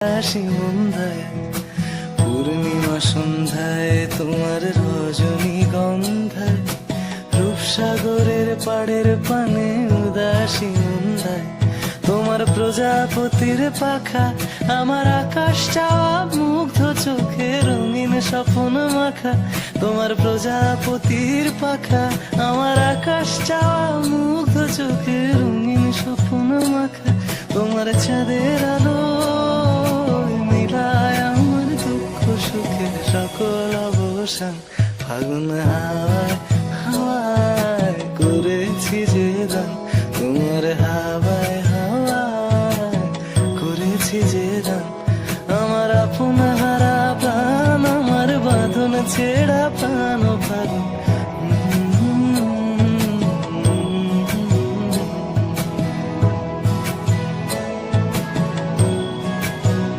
হাসি মন্দায় পূর্ণিমা সন্ধ্যায় তোমার রজনী গন্ধায় রূপসাগরের পাড়ের পানে উদাসী মন্দায় তোমার প্রজাপতির পাখা আমার আকাশ চাওয়া মুগ্ধ চোখে রঙিন স্বপ্ন মাখা তোমার প্রজাপতির পাখা আমার আকাশ চাওয়া মুগ্ধ চোখে রঙিন স্বপ্ন মাখা তোমার চাঁদের আলো মিলায় আমার দুঃখ সুখে সকল অবসান ফাগুন হাওয়ায় হাওয়ায় করেছি যে দান তোমার হাওয়ায় হাওয়ায় করেছি যে দান আমার আপন হারা প্রাণ আমার বাঁধন ছেড়া প্রাণ ফাগুন